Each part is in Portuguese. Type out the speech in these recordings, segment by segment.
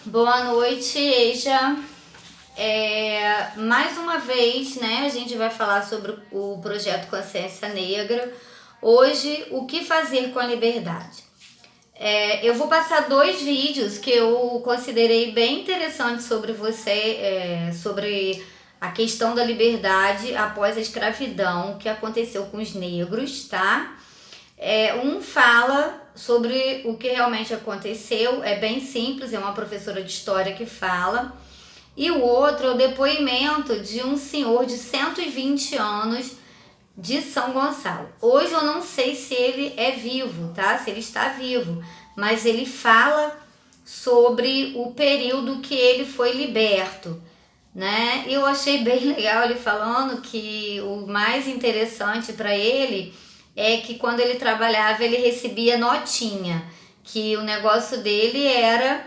Boa noite, Eija. Mais uma vez, né, a gente vai falar sobre o projeto Consciência Negra. Hoje, o que fazer com a liberdade? Eu vou passar dois vídeos que eu considerei bem interessantes sobre sobre a questão da liberdade após a escravidão que aconteceu com os negros, tá? Um fala sobre o que realmente aconteceu, é bem simples, é uma professora de história que fala. E o outro é o depoimento de um senhor de 120 anos de São Gonçalo. Hoje eu não sei se ele é vivo, tá? Se ele está vivo, mas ele fala sobre o período que ele foi liberto, né? Eu achei bem legal ele falando que o mais interessante para ele é que quando ele trabalhava ele recebia notinha, que o negócio dele era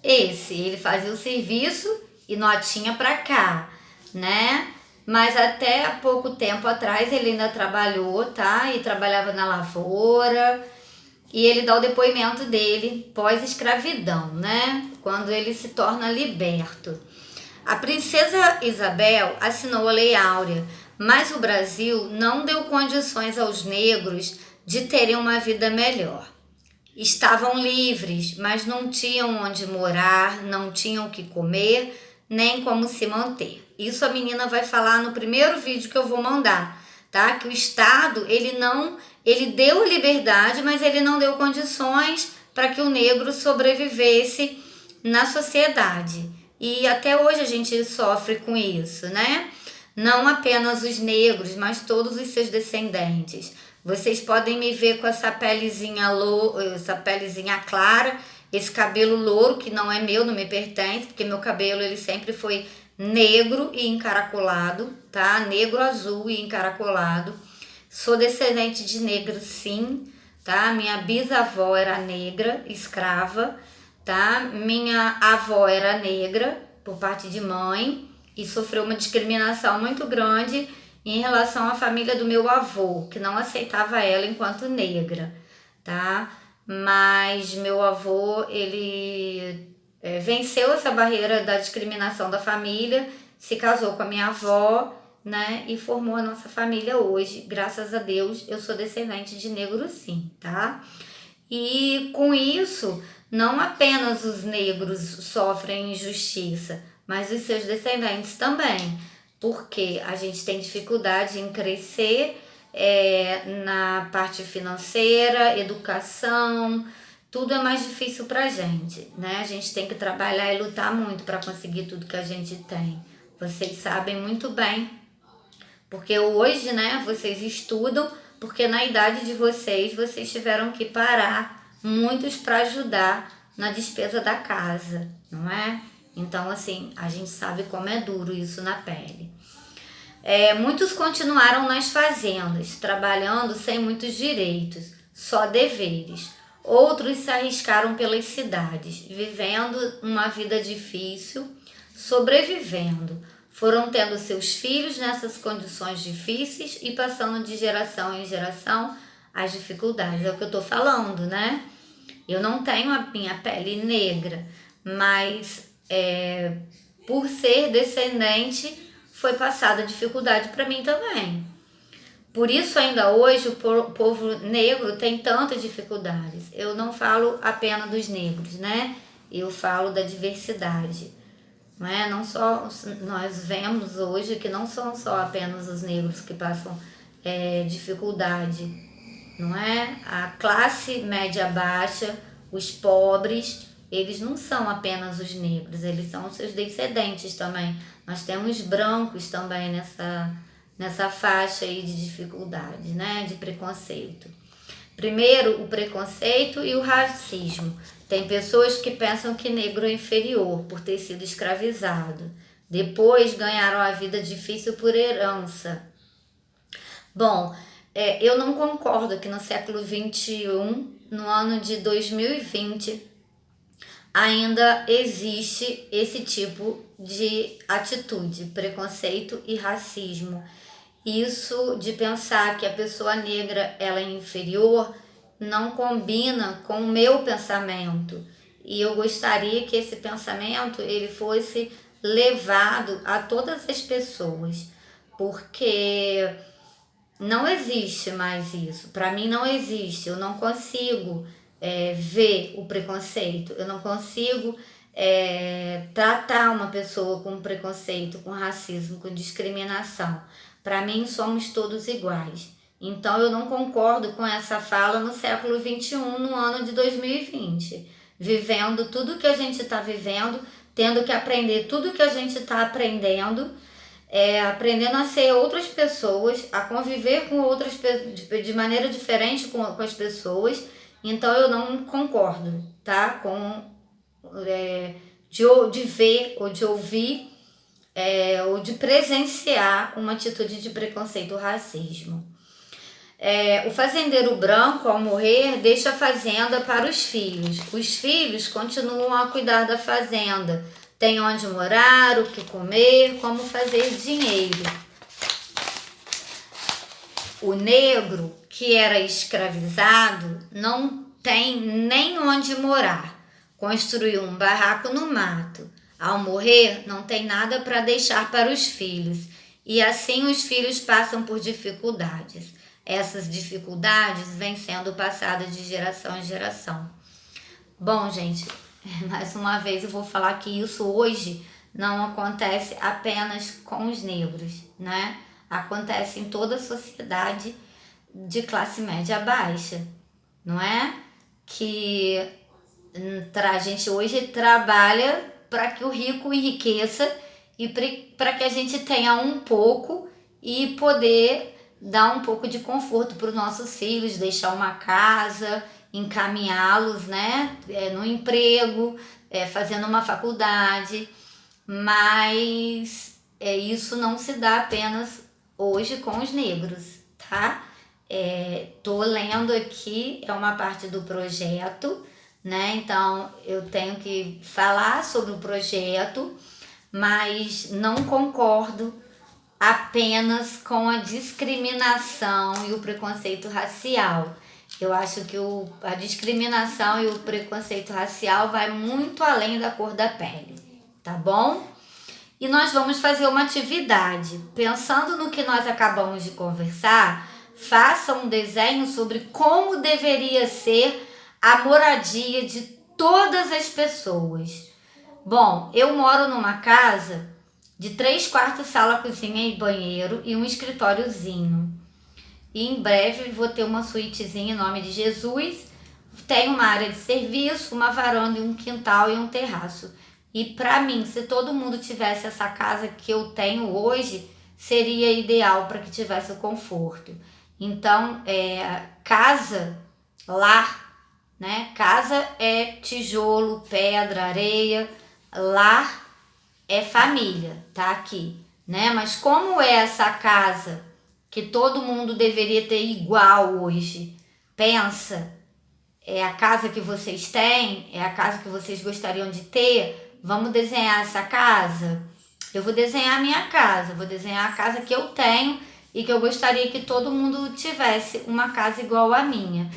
ele fazia o serviço e notinha para cá, né? Mas até há pouco tempo atrás ele ainda trabalhou, tá? E trabalhava na lavoura. E ele dá o depoimento dele pós-escravidão, né? Quando ele se torna liberto. A princesa Isabel assinou a Lei Áurea, mas o Brasil não deu condições aos negros de terem uma vida melhor. Estavam livres, mas não tinham onde morar, não tinham o que comer, nem como se manter. Isso a menina vai falar no primeiro vídeo que eu vou mandar, tá? Que o Estado, ele deu liberdade, mas ele não deu condições para que o negro sobrevivesse na sociedade. E até hoje a gente sofre com isso, né? Não apenas os negros, mas todos os seus descendentes. Vocês podem me ver com essa essa pelezinha clara, esse cabelo louro que não é meu, não me pertence, porque meu cabelo ele sempre foi negro e encaracolado, tá? Negro, azul e encaracolado. Sou descendente de negro, sim, tá? Minha bisavó era negra, escrava, tá? Minha avó era negra por parte de mãe e sofreu uma discriminação muito grande em relação à família do meu avô, que não aceitava ela enquanto negra, tá? Mas meu avô, ele venceu essa barreira da discriminação da família, se casou com a minha avó, né? E formou a nossa família hoje. Graças a Deus, eu sou descendente de negro sim, tá? E com isso, não apenas os negros sofrem injustiça, mas os seus descendentes também, porque a gente tem dificuldade em crescer na parte financeira, educação, tudo é mais difícil pra gente, né? A gente tem que trabalhar e lutar muito para conseguir tudo que a gente tem. Vocês sabem muito bem, porque hoje, né, vocês estudam, porque na idade de vocês tiveram que parar, muitos para ajudar na despesa da casa, não é? Então, assim, a gente sabe como é duro isso na pele. Muitos continuaram nas fazendas, trabalhando sem muitos direitos, só deveres. Outros se arriscaram pelas cidades, vivendo uma vida difícil, sobrevivendo. Foram tendo seus filhos nessas condições difíceis e passando de geração em geração as dificuldades. É o que eu estou falando, né? Eu não tenho a minha pele negra, mas por ser descendente foi passada dificuldade para mim também. Por isso ainda hoje o povo negro tem tantas dificuldades. Eu não falo apenas dos negros, né? Eu falo da diversidade. Não é? Não só nós vemos hoje que não são só apenas os negros que passam dificuldade, não é? A classe média baixa, os pobres, eles não são apenas os negros, eles são os seus descendentes também. Nós temos brancos também nessa faixa aí de dificuldade, né? De preconceito. Primeiro, o preconceito e o racismo. Tem pessoas que pensam que negro é inferior por ter sido escravizado. Depois ganharam a vida difícil por herança. Bom, eu não concordo que no século XXI, no ano de 2020, ainda existe esse tipo de atitude, preconceito e racismo. Isso de pensar que a pessoa negra ela é inferior não combina com o meu pensamento. e eu gostaria que esse pensamento ele fosse levado a todas as pessoas, porque não existe mais isso. Para mim não existe. Eu não consigo ver o preconceito. Eu não consigo tratar uma pessoa com preconceito, com racismo, com discriminação. Para mim somos todos iguais. Então eu não concordo com essa fala no século XXI, no ano de 2020. Vivendo tudo que a gente está vivendo, tendo que aprender tudo que a gente está aprendendo, aprendendo a ser outras pessoas, a conviver com outras de maneira diferente com as pessoas. Então eu não concordo, tá? Com de ver ou de ouvir ou de presenciar uma atitude de preconceito ou racismo. O fazendeiro branco, ao morrer, deixa a fazenda para os filhos. Os filhos continuam a cuidar da fazenda, tem onde morar, o que comer, como fazer dinheiro. O negro, que era escravizado, não tem nem onde morar. Construiu um barraco no mato. Ao morrer, não tem nada para deixar para os filhos. E assim os filhos passam por dificuldades. Essas dificuldades vêm sendo passadas de geração em geração. Bom, gente, mais uma vez eu vou falar que isso hoje não acontece apenas com os negros, né? Acontece em toda a sociedade de classe média baixa, não é? Que a gente hoje trabalha para que o rico enriqueça e para que a gente tenha um pouco e poder dar um pouco de conforto para os nossos filhos, deixar uma casa, encaminhá-los, né, no emprego, fazendo uma faculdade, mas isso não se dá apenas hoje com os negros, tá? Tô lendo aqui, é uma parte do projeto, né? Então eu tenho que falar sobre o projeto, mas não concordo apenas com a discriminação e o preconceito racial. Eu acho que a discriminação e o preconceito racial vai muito além da cor da pele, tá bom? E nós vamos fazer uma atividade. Pensando no que nós acabamos de conversar, faça um desenho sobre como deveria ser a moradia de todas as pessoas. Bom, eu moro numa casa de 3 quartos, sala, cozinha e banheiro e um escritóriozinho. E em breve vou ter uma suítezinha em nome de Jesus. Tem uma área de serviço, uma varanda, um quintal e um terraço. E para mim, se todo mundo tivesse essa casa que eu tenho hoje, seria ideal para que tivesse o conforto. Então, casa, lar, né? Casa é tijolo, pedra, areia. Lar é família, tá aqui, né? Mas como é essa casa que todo mundo deveria ter igual hoje? Pensa, é a casa que vocês têm? É a casa que vocês gostariam de ter? Vamos desenhar essa casa? Eu vou desenhar a minha casa, vou desenhar a casa que eu tenho e que eu gostaria que todo mundo tivesse uma casa igual à minha,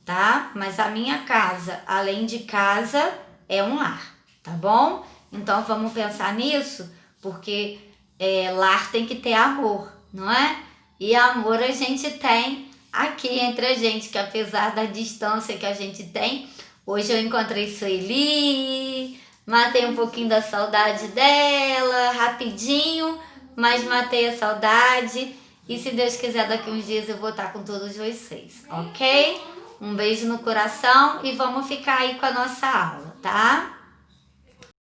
tá? Mas a minha casa, além de casa, é um lar, tá bom? Então vamos pensar nisso, porque lar tem que ter amor, não é? E amor a gente tem aqui entre a gente, que apesar da distância que a gente tem, hoje eu encontrei Sueli, matei um pouquinho da saudade dela, rapidinho, mas matei a saudade. E se Deus quiser, daqui uns dias eu vou estar com todos vocês, ok? Um beijo no coração e vamos ficar aí com a nossa aula, tá?